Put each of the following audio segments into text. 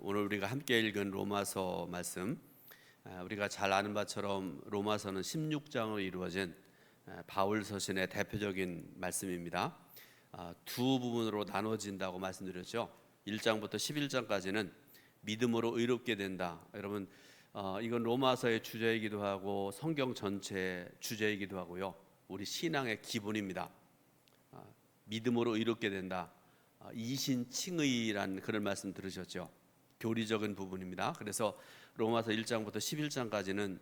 오늘 우리가 함께 읽은 로마서 말씀, 우리가 잘 아는 바처럼 로마서는 16장으로 이루어진 바울 서신의 대표적인 말씀입니다. 두 부분으로 나눠진다고 말씀드렸죠. 1장부터 11장까지는 믿음으로 의롭게 된다. 여러분, 이건 로마서의 주제이기도 하고 성경 전체의 주제이기도 하고요, 우리 신앙의 기본입니다. 믿음으로 의롭게 된다. 이신칭의란 그런 말씀 들으셨죠? 교리적인 부분입니다. 그래서 로마서 1장부터 11장까지는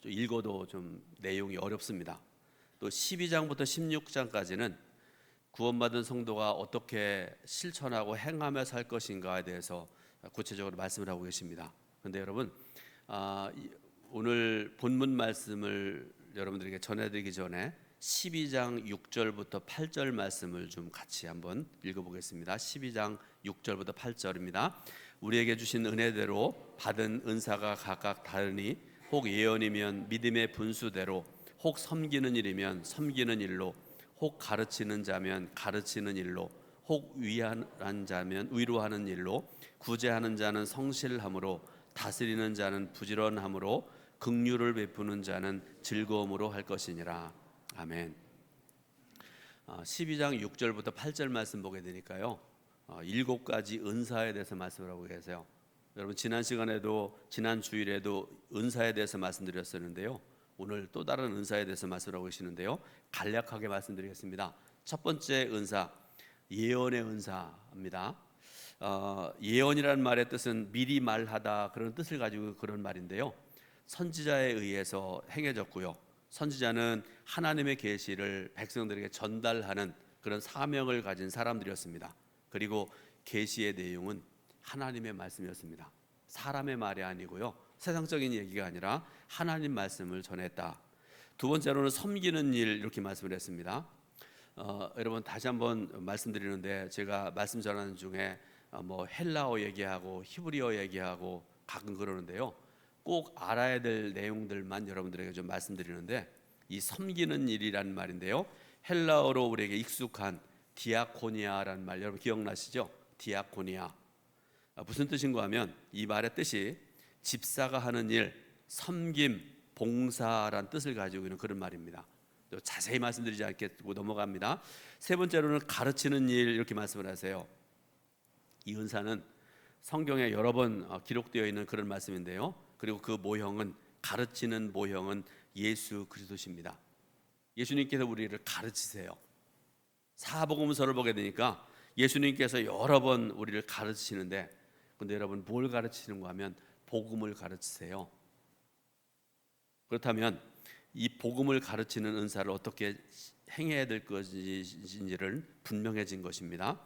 읽어도 좀 내용이 어렵습니다. 또 12장부터 16장까지는 구원받은 성도가 어떻게 실천하고 행하며 살 것인가에 대해서 구체적으로 말씀을 하고 계십니다. 그런데 여러분, 오늘 본문 말씀을 여러분들에게 전해드리기 전에 12장 6절부터 8절 말씀을 좀 같이 한번 읽어보겠습니다. 12장 6절부터 8절입니다. 우리에게 주신 은혜대로 받은 은사가 각각 다르니 혹 예언이면 믿음의 분수대로, 혹 섬기는 일이면 섬기는 일로, 혹 가르치는 자면 가르치는 일로, 혹 위하는 자면 위로하는 일로, 구제하는 자는 성실함으로, 다스리는 자는 부지런함으로, 긍휼을 베푸는 자는 즐거움으로 할 것이니라. 아멘. 12장 6절부터 8절 말씀 보게 되니까요, 7가지 은사에 대해서 말씀을 하고 계세요. 여러분, 지난 시간에도 지난 주일에도 은사에 대해서 말씀드렸었는데요, 오늘 또 다른 은사에 대해서 말씀하고 계시는데요, 간략하게 말씀드리겠습니다. 첫 번째 은사, 예언의 은사입니다. 예언이라는 말의 뜻은 미리 말하다, 그런 뜻을 가지고 그런 말인데요, 선지자에 의해서 행해졌고요, 선지자는 하나님의 계시를 백성들에게 전달하는 그런 사명을 가진 사람들이었습니다. 그리고 계시의 내용은 하나님의 말씀이었습니다. 사람의 말이 아니고요, 세상적인 얘기가 아니라 하나님 말씀을 전했다. 두 번째로는 섬기는 일, 이렇게 말씀을 했습니다. 여러분, 다시 한번 말씀드리는데, 제가 말씀 전하는 중에 헬라어 얘기하고 히브리어 얘기하고 가끔 그러는데요, 꼭 알아야 될 내용들만 여러분들에게 좀 말씀드리는데, 이 섬기는 일이라는 말인데요, 헬라어로 우리에게 익숙한 디아코니아라는 말, 여러분 기억나시죠? 디아코니아. 무슨 뜻인가 하면, 이 말의 뜻이 집사가 하는 일, 섬김, 봉사란 뜻을 가지고 있는 그런 말입니다. 또 자세히 말씀드리지 않겠고 넘어갑니다. 세 번째로는 가르치는 일, 이렇게 말씀을 하세요. 이 은사는 성경에 여러 번 기록되어 있는 그런 말씀인데요, 그리고 그 모형은, 가르치는 모형은 예수 그리스도십니다. 예수님께서 우리를 가르치세요. 사복음서를 보게 되니까 예수님께서 여러 번 우리를 가르치시는데, 근데 여러분, 뭘 가르치는가 하면 복음을 가르치세요. 그렇다면 이 복음을 가르치는 은사를 어떻게 행해야 될 것인지를 분명해진 것입니다.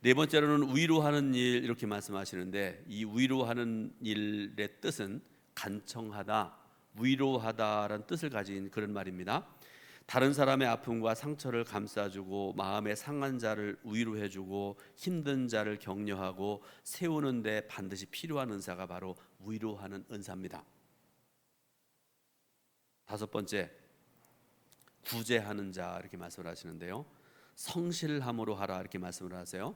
네 번째로는 위로하는 일, 이렇게 말씀하시는데, 이 위로하는 일의 뜻은 간청하다, 위로하다라는 뜻을 가진 그런 말입니다. 다른 사람의 아픔과 상처를 감싸주고 마음에 상한 자를 위로해주고 힘든 자를 격려하고 세우는 데 반드시 필요한 은사가 바로 위로하는 은사입니다. 다섯 번째, 구제하는 자, 이렇게 말씀을 하시는데요, 성실함으로 하라, 이렇게 말씀을 하세요.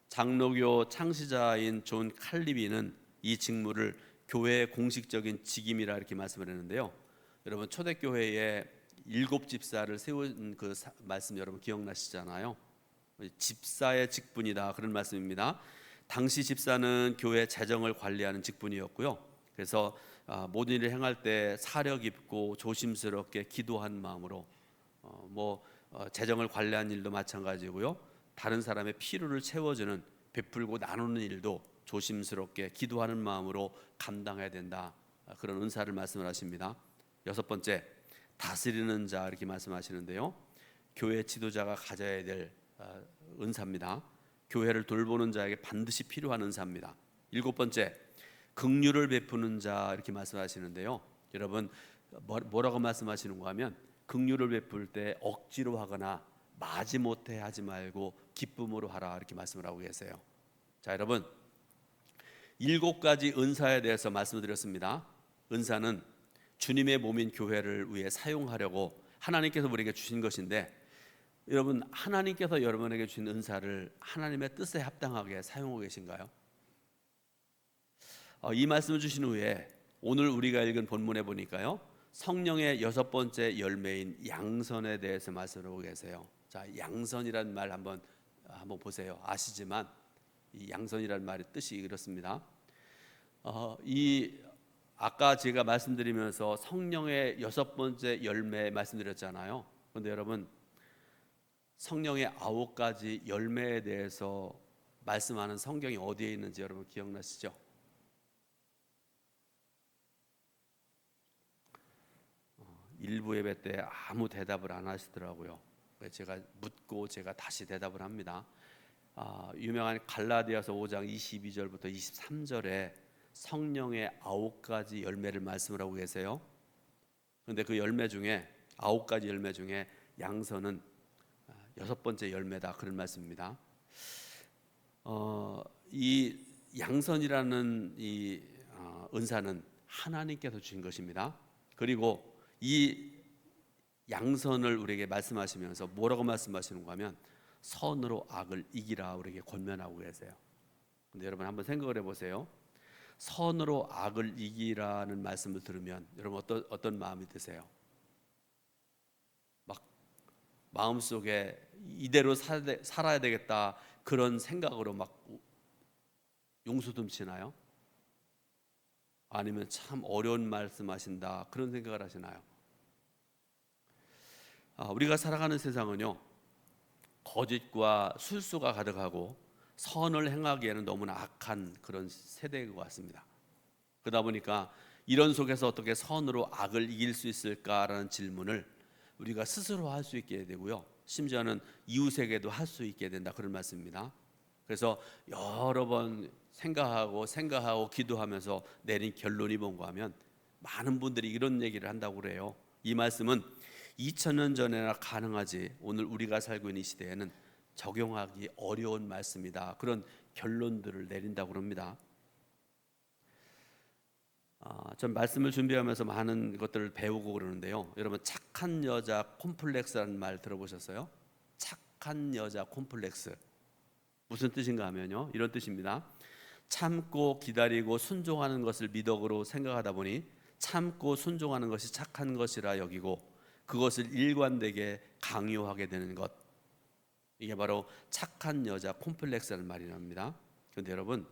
장로교 창시자인 존 칼리비는 이 직무를 교회의 공식적인 직임이라 이렇게 말씀을 했는데요, 여러분, 초대교회에 7 집사를 세운 그 말씀 여러분 기억나시잖아요. 집사의 직분이다, 그런 말씀입니다. 당시 집사는 교회 재정을 관리하는 직분이었고요, 그래서 모든 일을 행할 때 사려 깊고 조심스럽게 기도한 마음으로, 재정을 관리하는 일도 마찬가지고요, 다른 사람의 필요를 채워주는, 베풀고 나누는 일도 조심스럽게 기도하는 마음으로 감당해야 된다, 그런 은사를 말씀을 하십니다. 여섯 번째, 다스리는 자, 이렇게 말씀하시는데요, 교회 지도자가 가져야 될 은사입니다. 교회를 돌보는 자에게 반드시 필요한 은사입니다. 일곱 번째, 긍휼을 베푸는 자, 이렇게 말씀하시는데요, 여러분, 뭐라고 말씀하시는가 하면, 긍휼을 베풀 때 억지로 하거나 마지못해 하지 말고 기쁨으로 하라, 이렇게 말씀을 하고 계세요. 자, 여러분, 7가지 은사에 대해서 말씀드렸습니다. 은사는 주님의 몸인 교회를 위해 사용하려고 하나님께서 우리에게 주신 것인데, 여러분, 하나님께서 여러분에게 주신 은사를 하나님의 뜻에 합당하게 사용하고 계신가요? 이 말씀을 주신 후에 오늘 우리가 읽은 본문에 보니까요, 성령의 여섯 번째 열매인 양선에 대해서 말씀하고 계세요. 자, 양선이라는 말 한번 보세요. 아시지만 이 양선이라는 말의 뜻이 이렇습니다. 이 아까 제가 말씀드리면서 성령의 여섯 번째 열매 말씀드렸잖아요. 그런데 여러분, 성령의 9가지 열매에 대해서 말씀하는 성경이 어디에 있는지 여러분 기억나시죠? 일부 예배 때 아무 대답을 안 하시더라고요. 제가 묻고 제가 다시 대답을 합니다. 유명한 갈라디아서 5장 22절부터 23절에 성령의 9가지 열매를 말씀을 하고 계세요. 그런데 그 열매 중에 9가지 열매 중에 양선은 여섯 번째 열매다, 그런 말씀입니다. 이 양선이라는 이 은사는 하나님께서 주신 것입니다. 그리고 이 양선을 우리에게 말씀하시면서 뭐라고 말씀하시는가 하면 선으로 악을 이기라 우리에게 권면하고 계세요. 근데 여러분 한번 생각을 해보세요. 선으로 악을 이기라는 말씀을 들으면 여러분 어떤 마음이 드세요? 막 마음속에 이대로 살아야 되겠다 그런 생각으로 막 용수듬치나요? 아니면 참 어려운 말씀하신다 그런 생각을 하시나요? 우리가 살아가는 세상은요, 거짓과 술수가 가득하고 선을 행하기에는 너무나 악한 그런 세대인 것 같습니다. 그러다 보니까 이런 속에서 어떻게 선으로 악을 이길 수 있을까라는 질문을 우리가 스스로 할 수 있게 되고요, 심지어는 이웃에게도 할 수 있게 된다, 그런 말씀입니다. 그래서 여러 번 생각하고 기도하면서 내린 결론이 뭔가 하면 많은 분들이 이런 얘기를 한다고 그래요. 이 말씀은 2000년 전에나 가능하지 오늘 우리가 살고 있는 이 시대에는 적용하기 어려운 말씀이다, 그런 결론들을 내린다고 합니다. 전 말씀을 준비하면서 많은 것들을 배우고 그러는데요, 여러분 착한 여자 콤플렉스라는 말 들어보셨어요? 착한 여자 콤플렉스 무슨 뜻인가 하면요, 이런 뜻입니다. 참고 기다리고 순종하는 것을 미덕으로 생각하다 보니 참고 순종하는 것이 착한 것이라 여기고 그것을 일관되게 강요하게 되는 것, 이게 바로 착한 여자 콤플렉스라는 말이랍니다. 그런데 여러분,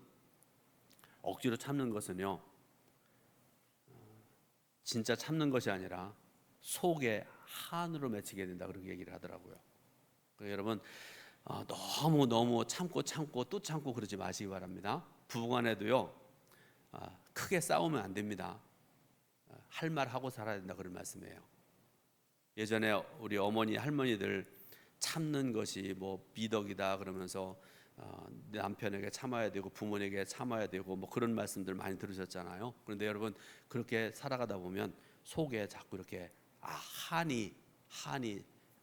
억지로 참는 것은요, 진짜 참는 것이 아니라 속에 한으로 맺히게 된다, 그렇게 얘기를 하더라고요. 그러니까 여러분, 너무 참고 또 참고 그러지 마시기 바랍니다. 부부간에도요, 크게 싸우면 안 됩니다. 할 말 하고 살아야 된다, 그런 말씀이에요. 예전에 우리 어머니 할머니들 참는 것이 뭐 미덕이다 그러면서 남편에게 참아야 되고 부모에게 참아야 되고 뭐 그런 말씀들 많이 들으셨잖아요. 그런데 여러분, 그렇게 살아가다 보면 속에 자꾸 이렇게 한이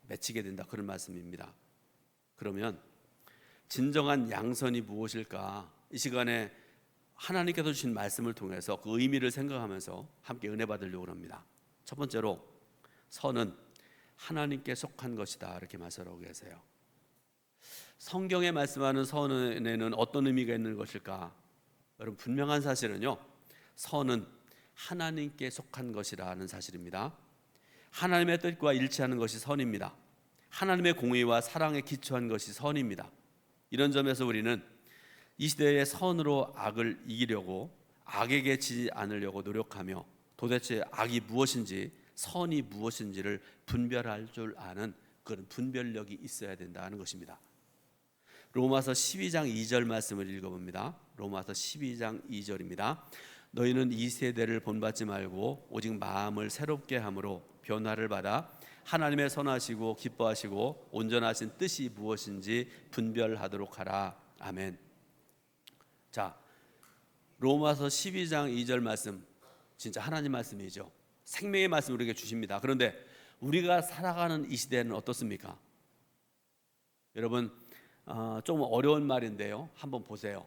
맺히게 된다, 그런 말씀입니다. 그러면 진정한 양선이 무엇일까? 이 시간에 하나님께서 주신 말씀을 통해서 그 의미를 생각하면서 함께 은혜 받으려고 합니다. 첫 번째로, 선은 하나님께 속한 것이다, 이렇게 말씀하고 계세요. 성경에 말씀하는 선에는 어떤 의미가 있는 것일까? 여러분, 분명한 사실은요, 선은 하나님께 속한 것이라는 사실입니다. 하나님의 뜻과 일치하는 것이 선입니다. 하나님의 공의와 사랑에 기초한 것이 선입니다. 이런 점에서 우리는 이 시대의 선으로 악을 이기려고, 악에게 지지 않으려고 노력하며 도대체 악이 무엇인지 선이 무엇인지를 분별할 줄 아는 그런 분별력이 있어야 된다는 것입니다. 로마서 12장 2절 말씀을 읽어봅니다. 로마서 12장 2절입니다. 너희는 이 세대를 본받지 말고 오직 마음을 새롭게 함으로 변화를 받아 하나님의 선하시고 기뻐하시고 온전하신 뜻이 무엇인지 분별하도록 하라. 아멘. 자, 로마서 12장 2절 말씀, 진짜 하나님 말씀이죠. 생명의 말씀을 우리에게 주십니다. 그런데 우리가 살아가는 이 시대는 어떻습니까? 여러분, 좀 어려운 말인데요, 한번 보세요.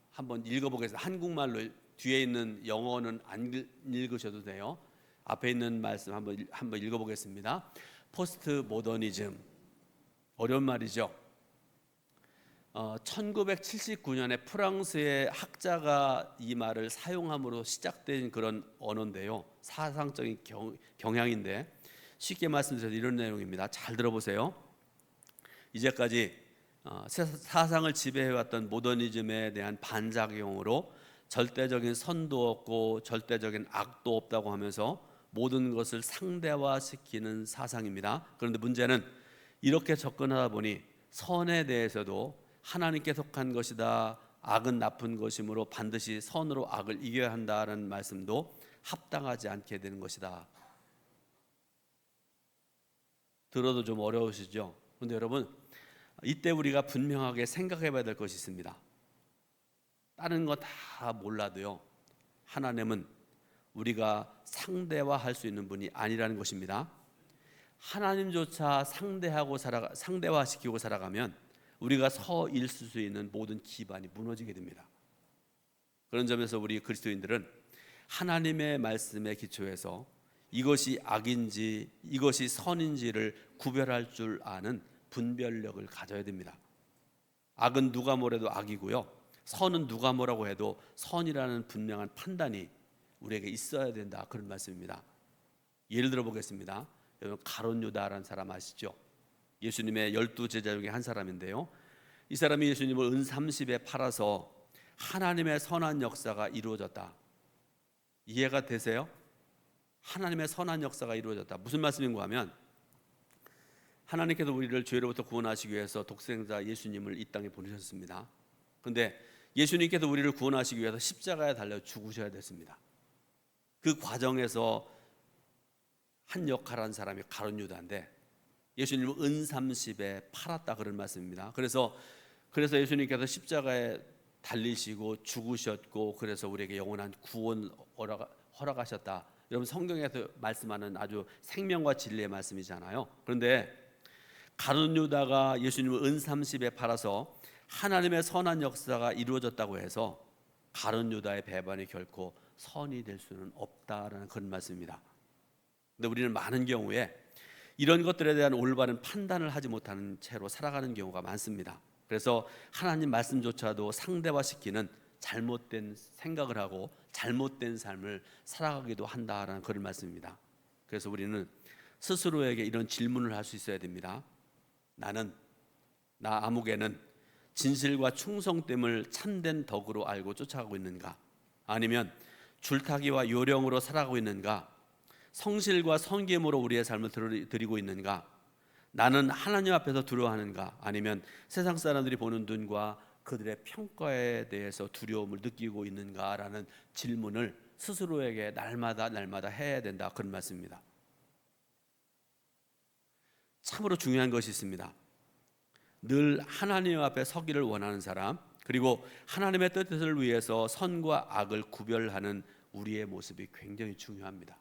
한번 읽어보겠습니다. 한국말로, 뒤에 있는 영어는 안 읽으셔도 돼요. 앞에 있는 말씀 한번 읽어보겠습니다. 포스트 모더니즘, 어려운 말이죠. 1979년에 프랑스의 학자가 이 말을 사용함으로 시작된 그런 언어인데요. 사상적인 경향인데 쉽게 말씀드려서 이런 내용입니다. 잘 들어보세요. 이제까지 사상을 지배해왔던 모더니즘에 대한 반작용으로 절대적인 선도 없고 절대적인 악도 없다고 하면서 모든 것을 상대화시키는 사상입니다. 그런데 문제는 이렇게 접근하다 보니 선에 대해서도 하나님께 속한 것이다, 악은 나쁜 것이므로 반드시 선으로 악을 이겨야 한다는 말씀도 합당하지 않게 되는 것이다. 들어도 좀 어려우시죠? 그런데 여러분, 이때 우리가 분명하게 생각해 봐야 될 것이 있습니다. 다른 거 다 몰라도요, 하나님은 우리가 상대화할 수 있는 분이 아니라는 것입니다. 하나님조차 상대화시키고 살아가면 우리가 서 있을 수 있는 모든 기반이 무너지게 됩니다. 그런 점에서 우리 그리스도인들은 하나님의 말씀에 기초해서 이것이 악인지 이것이 선인지를 구별할 줄 아는 분별력을 가져야 됩니다. 악은 누가 뭐래도 악이고요, 선은 누가 뭐라고 해도 선이라는 분명한 판단이 우리에게 있어야 된다, 그런 말씀입니다. 예를 들어 보겠습니다. 여러분, 가룟 유다라는 사람 아시죠? 예수님의 12제자 중에 한 사람인데요, 이 사람이 예수님을 은 30에 팔아서 하나님의 선한 역사가 이루어졌다. 이해가 되세요? 하나님의 선한 역사가 이루어졌다. 무슨 말씀인가 하면, 하나님께서 우리를 죄로부터 구원하시기 위해서 독생자 예수님을 이 땅에 보내셨습니다. 그런데 예수님께서 우리를 구원하시기 위해서 십자가에 달려 죽으셔야 됐습니다. 그 과정에서 한 역할한 사람이 가룟 유다인데 예수님을 은 30에 팔았다, 그런 말씀입니다. 그래서 예수님께서 십자가에 달리시고 죽으셨고, 그래서 우리에게 영원한 구원 허락하셨다. 여러분, 성경에서 말씀하는 아주 생명과 진리의 말씀이잖아요. 그런데 가룟 유다가 예수님을 은 30에 팔아서 하나님의 선한 역사가 이루어졌다고 해서 가룟 유다의 배반이 결코 선이 될 수는 없다라는 그런 말씀입니다. 근데 우리는 많은 경우에 이런 것들에 대한 올바른 판단을 하지 못하는 채로 살아가는 경우가 많습니다. 그래서 하나님 말씀조차도 상대화시키는 잘못된 생각을 하고 잘못된 삶을 살아가기도 한다라는 그런 말씀입니다. 그래서 우리는 스스로에게 이런 질문을 할 수 있어야 됩니다. 나 아무개는 진실과 충성됨을 참된 덕으로 알고 쫓아가고 있는가? 아니면 줄타기와 요령으로 살아가고 있는가? 성실과 성김으로 우리의 삶을 드리고 있는가? 나는 하나님 앞에서 두려워하는가? 아니면 세상 사람들이 보는 눈과 그들의 평가에 대해서 두려움을 느끼고 있는가라는 질문을 스스로에게 날마다 해야 된다, 그런 말씀입니다. 참으로 중요한 것이 있습니다. 늘 하나님 앞에 서기를 원하는 사람, 그리고 하나님의 뜻을 위해서 선과 악을 구별하는 우리의 모습이 굉장히 중요합니다.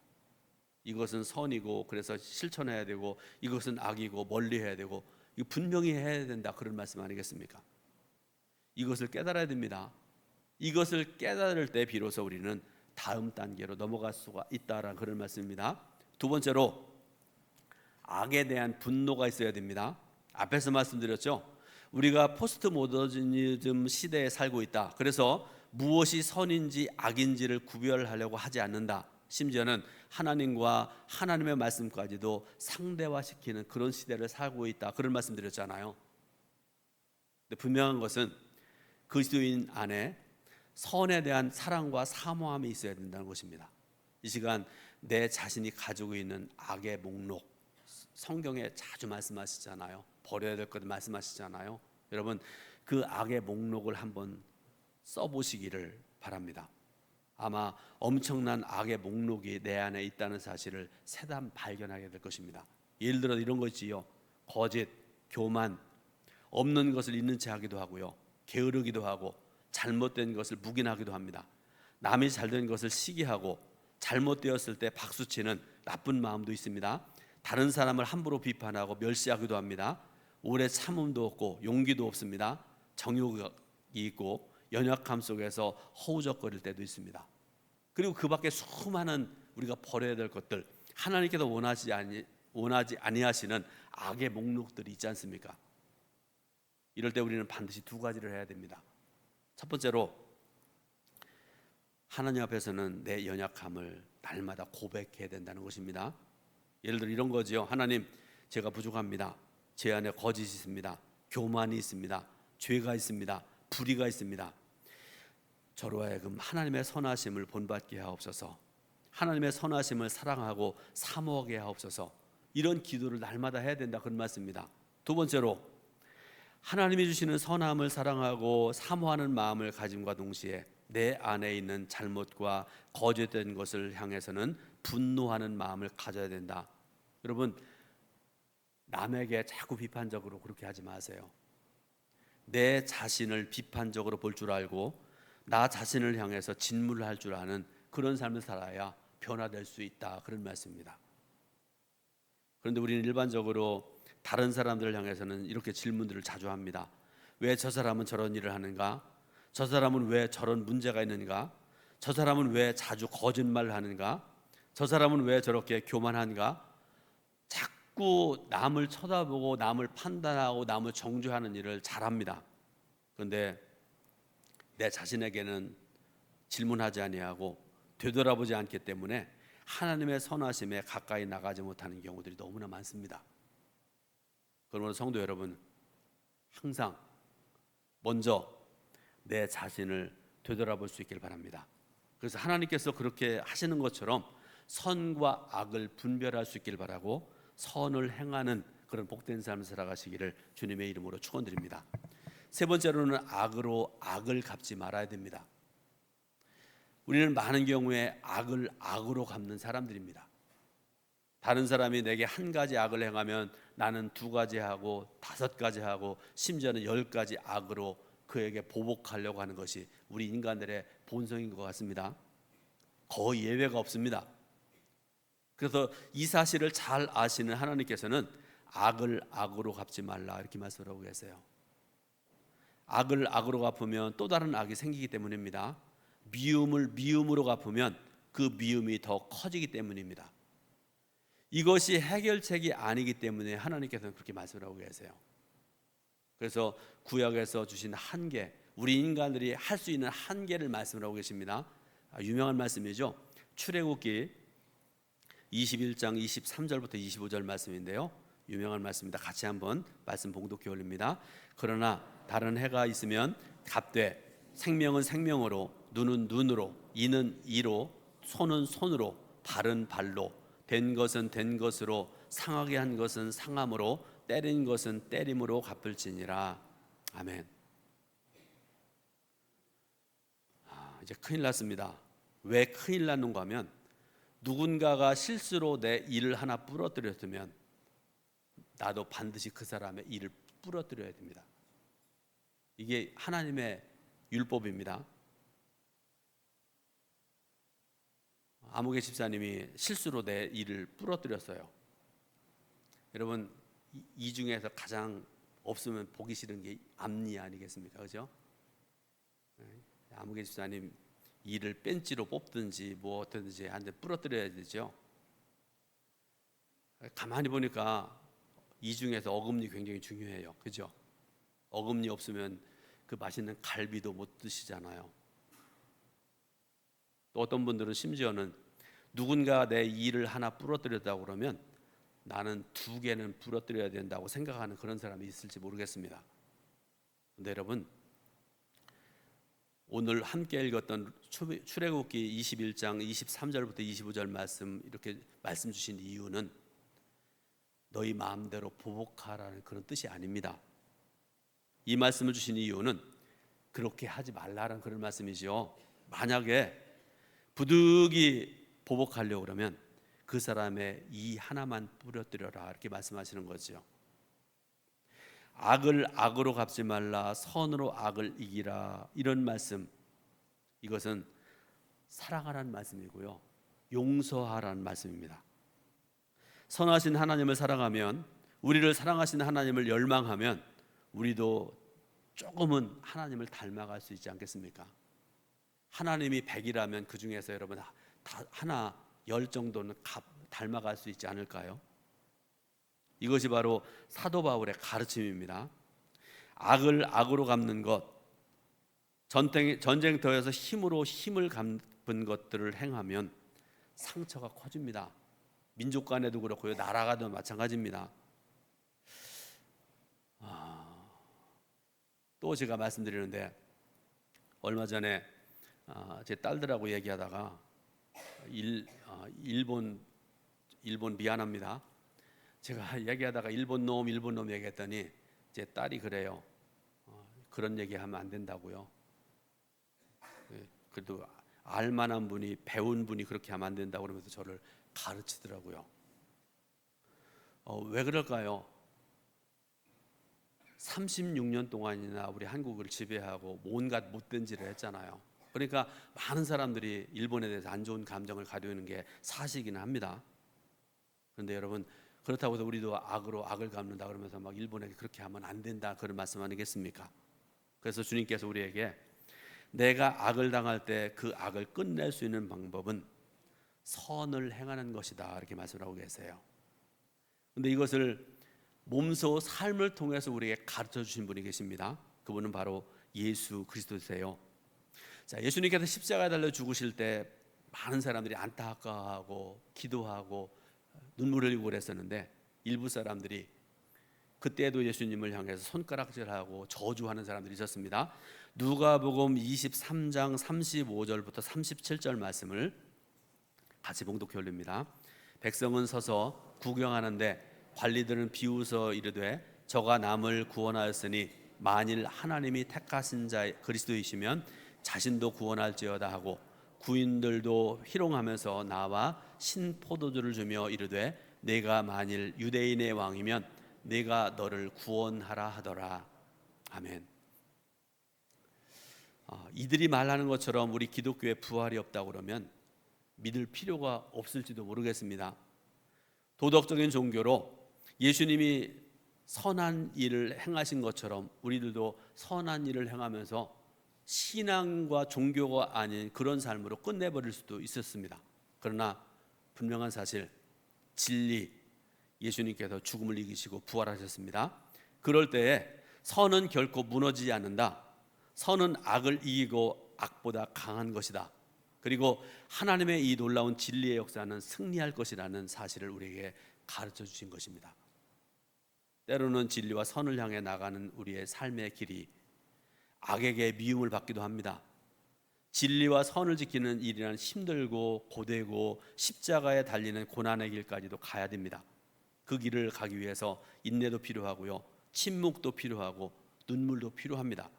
이것은 선이고 그래서 실천해야 되고, 이것은 악이고 멀리해야 되고, 이거 분명히 해야 된다, 그런 말씀 아니겠습니까? 이것을 깨달아야 됩니다. 이것을 깨달을 때 비로소 우리는 다음 단계로 넘어갈 수가 있다라는 그런 말씀입니다. 두 번째로, 악에 대한 분노가 있어야 됩니다. 앞에서 말씀드렸죠. 우리가 포스트 모더니즘 시대에 살고 있다. 그래서 무엇이 선인지 악인지를 구별하려고 하지 않는다. 심지어는 하나님과 하나님의 말씀까지도 상대화시키는 그런 시대를 살고 있다, 그런 말씀드렸잖아요. 근데 분명한 것은 그리스도인 안에 선에 대한 사랑과 사모함이 있어야 된다는 것입니다. 이 시간 내 자신이 가지고 있는 악의 목록, 성경에 자주 말씀하시잖아요. 버려야 될 것 말씀하시잖아요. 여러분, 그 악의 목록을 한번 써보시기를 바랍니다. 아마 엄청난 악의 목록이 내 안에 있다는 사실을 새삼 발견하게 될 것입니다. 예를 들어 이런 거 있지요. 거짓, 교만, 없는 것을 있는 채 하기도 하고요, 게으르기도 하고, 잘못된 것을 묵인하기도 합니다. 남이 잘된 것을 시기하고, 잘못되었을 때 박수치는 나쁜 마음도 있습니다. 다른 사람을 함부로 비판하고 멸시하기도 합니다. 오래 참음도 없고 용기도 없습니다. 정욕이 있고 연약함 속에서 허우적거릴 때도 있습니다. 그리고 그 밖에 수많은 우리가 버려야 될 것들, 하나님께서 원하지 아니하시는 악의 목록들이 있지 않습니까? 이럴 때 우리는 반드시 두 가지를 해야 됩니다. 첫 번째로 하나님 앞에서는 내 연약함을 날마다 고백해야 된다는 것입니다. 예를 들어 이런 거지요. 하나님, 제가 부족합니다. 제 안에 거짓이 있습니다. 교만이 있습니다. 죄가 있습니다. 불의가 있습니다. 저로 하여금 하나님의 선하심을 본받게 하옵소서. 하나님의 선하심을 사랑하고 사모하게 하옵소서. 이런 기도를 날마다 해야 된다, 그런 말씀입니다. 두 번째로 하나님이 주시는 선함을 사랑하고 사모하는 마음을 가짐과 동시에 내 안에 있는 잘못과 거짓된 것을 향해서는 분노하는 마음을 가져야 된다. 여러분, 남에게 자꾸 비판적으로 그렇게 하지 마세요. 내 자신을 비판적으로 볼 줄 알고 나 자신을 향해서 진물을 할 줄 아는 그런 삶을 살아야 변화될 수 있다, 그런 말씀입니다. 그런데 우리는 일반적으로 다른 사람들을 향해서는 이렇게 질문들을 자주 합니다. 왜 저 사람은 저런 일을 하는가? 저 사람은 왜 저런 문제가 있는가? 저 사람은 왜 자주 거짓말을 하는가? 저 사람은 왜 저렇게 교만한가? 자꾸 남을 쳐다보고 남을 판단하고 남을 정죄하는 일을 잘합니다. 그런데 내 자신에게는 질문하지 아니하고 되돌아보지 않기 때문에 하나님의 선하심에 가까이 나가지 못하는 경우들이 너무나 많습니다. 그러므로 성도 여러분, 항상 먼저 내 자신을 되돌아볼 수 있길 바랍니다. 그래서 하나님께서 그렇게 하시는 것처럼 선과 악을 분별할 수 있길 바라고 선을 행하는 그런 복된 삶을 살아가시기를 주님의 이름으로 축원드립니다. 세 번째로는 악으로 악을 갚지 말아야 됩니다. 우리는 많은 경우에 악을 악으로 갚는 사람들입니다. 다른 사람이 내게 한 가지 악을 행하면 나는 두 가지 하고 다섯 가지 하고 심지어는 10가지 악으로 그에게 보복하려고 하는 것이 우리 인간들의 본성인 것 같습니다. 거의 예외가 없습니다. 그래서 이 사실을 잘 아시는 하나님께서는 악을 악으로 갚지 말라, 이렇게 말씀하고 계세요. 악을 악으로 갚으면 또 다른 악이 생기기 때문입니다. 미움을 미움으로 갚으면 그 미움이 더 커지기 때문입니다. 이것이 해결책이 아니기 때문에 하나님께서는 그렇게 말씀하고 계세요. 그래서 구약에서 주신 한계, 우리 인간들이 할 수 있는 한계를 말씀하고 계십니다. 유명한 말씀이죠. 출애굽기 21장 23절부터 25절 말씀인데요. 유명한 말씀입니다. 같이 한번 말씀 봉독해 올립니다. 그러나 다른 해가 있으면 갚되 생명은 생명으로, 눈은 눈으로, 이는 이로, 손은 손으로, 발은 발로, 된 것은 된 것으로, 상하게 한 것은 상함으로, 때린 것은 때림으로 갚을지니라. 아멘. 이제 큰일 났습니다. 왜 큰일 났는가 하면 누군가가 실수로 내 일을 하나 부러뜨렸으면 나도 반드시 그 사람의 일을 부러뜨려야 됩니다. 이게 하나님의 율법입니다. 아무개 집사님이 실수로 내 일을 부러뜨렸어요. 여러분, 이 중에서 가장 없으면 보기 싫은 게 앞니 아니겠습니까? 그죠? 아무개 집사님 일을 벤치로 뽑든지 뭐 어떻든지 한데 부러뜨려야 되죠. 가만히 보니까 이 중에서 어금니 굉장히 중요해요. 그죠? 어금니 없으면 그 맛있는 갈비도 못 드시잖아요. 또 어떤 분들은 심지어는 누군가 내 일을 하나 부러뜨렸다고 그러면 나는 2개는 부러뜨려야 된다고 생각하는 그런 사람이 있을지 모르겠습니다. 그런데 여러분, 오늘 함께 읽었던 출애굽기 21장 23절부터 25절 말씀, 이렇게 말씀 주신 이유는 너희 마음대로 보복하라는 그런 뜻이 아닙니다. 이 말씀을 주신 이유는 그렇게 하지 말라는 그런 말씀이죠. 만약에 부득이 보복하려고 그러면 그 사람의 이 하나만 부러뜨려라, 이렇게 말씀하시는 거죠. 악을 악으로 갚지 말라, 선으로 악을 이기라, 이런 말씀, 이것은 사랑하라는 말씀이고요, 용서하라는 말씀입니다. 선하신 하나님을 사랑하면, 우리를 사랑하시는 하나님을 열망하면 우리도 조금은 하나님을 닮아갈 수 있지 않겠습니까? 하나님이 100이라면 그 중에서 여러분 다 하나 10 정도는 닮아갈 수 있지 않을까요? 이것이 바로 사도 바울의 가르침입니다. 악을 악으로 갚는 것, 전쟁터에서 힘으로 힘을 갚은 것들을 행하면 상처가 커집니다. 민족 간에도 그렇고요, 나라 간도 마찬가지입니다. 또 제가 말씀드리는데, 얼마 전에 제 딸들하고 얘기하다가 일본 미안합니다. 제가 얘기하다가 일본 놈 얘기했더니 제 딸이 그래요. 그런 얘기하면 안 된다고요. 그래도 알만한 분이, 배운 분이 그렇게 하면 안 된다고 그러면서 저를 가르치더라고요. 왜 그럴까요? 36년 동안이나 우리 한국을 지배하고 온갖 못된 짓을 했잖아요. 그러니까 많은 사람들이 일본에 대해서 안 좋은 감정을 가지고 있는 게 사실이긴 합니다. 그런데 여러분, 그렇다고 해서 우리도 악으로 악을 갚는다 그러면서 막 일본에게 그렇게 하면 안 된다, 그런 말씀 아니겠습니까? 그래서 주님께서 우리에게 내가 악을 당할 때 그 악을 끝낼 수 있는 방법은 선을 행하는 것이다, 이렇게 말씀하고 계세요. 근데 이것을 몸소 삶을 통해서 우리에게 가르쳐 주신 분이 계십니다. 그분은 바로 예수 그리스도세요. 자, 예수님께서 십자가에 달려 죽으실 때 많은 사람들이 안타까워하고 기도하고 눈물을 흘리고 그랬었는데, 일부 사람들이 그때도 예수님을 향해서 손가락질하고 저주하는 사람들이 있었습니다. 누가복음 23장 35절부터 37절 말씀을 같이 봉독해 올립니다. 백성은 서서 구경하는데 관리들은 비웃어 이르되 저가 남을 구원하였으니 만일 하나님이 택하신 자 그리스도이시면 자신도 구원할지어다 하고, 구인들도 희롱하면서 나와 신포도주를 주며 이르되 내가 만일 유대인의 왕이면 내가 너를 구원하라 하더라. 아멘. 이들이 말하는 것처럼 우리 기독교에 부활이 없다고 그러면 믿을 필요가 없을지도 모르겠습니다. 도덕적인 종교로 예수님이 선한 일을 행하신 것처럼 우리들도 선한 일을 행하면서 신앙과 종교가 아닌 그런 삶으로 끝내버릴 수도 있었습니다. 그러나 분명한 사실, 진리, 예수님께서 죽음을 이기시고 부활하셨습니다. 그럴 때에 선은 결코 무너지지 않는다. 선은 악을 이기고 악보다 강한 것이다. 그리고 하나님의 이 놀라운 진리의 역사는 승리할 것이라는 사실을 우리에게 가르쳐 주신 것입니다. 때로는 진리와 선을 향해 나가는 우리의 삶의 길이 악에게 미움을 받기도 합니다. 진리와 선을 지키는 일이란 힘들고 고되고 십자가에 달리는 고난의 길까지도 가야 됩니다. 그 길을 가기 위해서 인내도 필요하고요, 침묵도 필요하고 눈물도 필요합니다.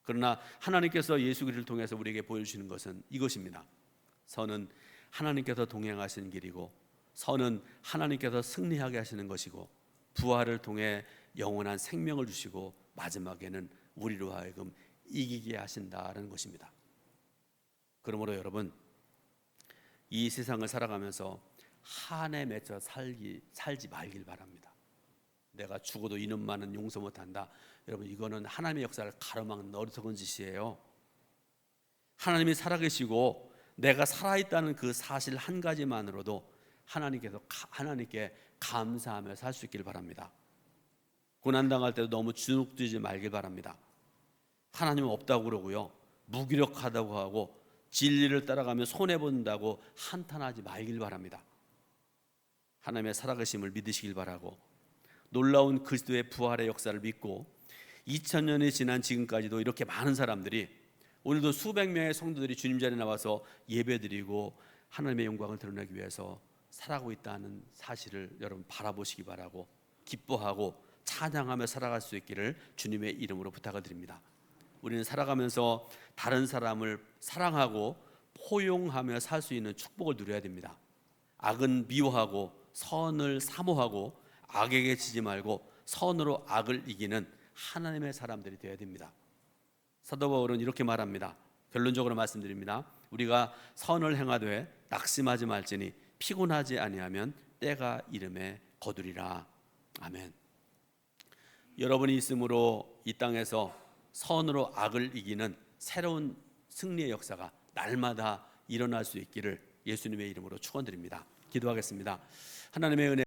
그러나 하나님께서 예수 그리스도를 통해서 우리에게 보여주시는 것은 이것입니다. 선은 하나님께서 동행하시는 길이고, 선은 하나님께서 승리하게 하시는 것이고, 부활을 통해 영원한 생명을 주시고 마지막에는 우리로 하여금 이기게 하신다는 것입니다. 그러므로 여러분, 이 세상을 살아가면서 한에 맺혀 살지 말길 바랍니다. 내가 죽어도 이놈만은 용서 못한다. 여러분, 이거는 하나님의 역사를 가로막는 어리석은 짓이에요. 하나님이 살아계시고 내가 살아있다는 그 사실 한 가지만으로도 하나님께 감사하며 살 수 있길 바랍니다. 고난당할 때도 너무 주눅들지 말길 바랍니다. 하나님은 없다고 그러고요, 무기력하다고 하고 진리를 따라가며 손해본다고 한탄하지 말길 바랍니다. 하나님의 살아계심을 믿으시길 바라고, 놀라운 그리스도의 부활의 역사를 믿고 2000년이 지난 지금까지도 이렇게 많은 사람들이, 오늘도 수백 명의 성도들이 주님 자리에 나와서 예배드리고 하나님의 영광을 드러내기 위해서 살아가고 있다는 사실을 여러분 바라보시기 바라고, 기뻐하고 찬양하며 살아갈 수 있기를 주님의 이름으로 부탁을 드립니다. 우리는 살아가면서 다른 사람을 사랑하고 포용하며 살 수 있는 축복을 누려야 됩니다. 악은 미워하고 선을 사모하고 악에게 지지 말고 선으로 악을 이기는 하나님의 사람들이 되어야 됩니다. 사도 바울은 이렇게 말합니다. 결론적으로 말씀드립니다. 우리가 선을 행하되 낙심하지 말지니 피곤하지 아니하면 때가 이름에 거두리라. 아멘. 여러분이 있음으로 이 땅에서 선으로 악을 이기는 새로운 승리의 역사가 날마다 일어날 수 있기를 예수님의 이름으로 축원드립니다. 기도하겠습니다. 하나님의 은혜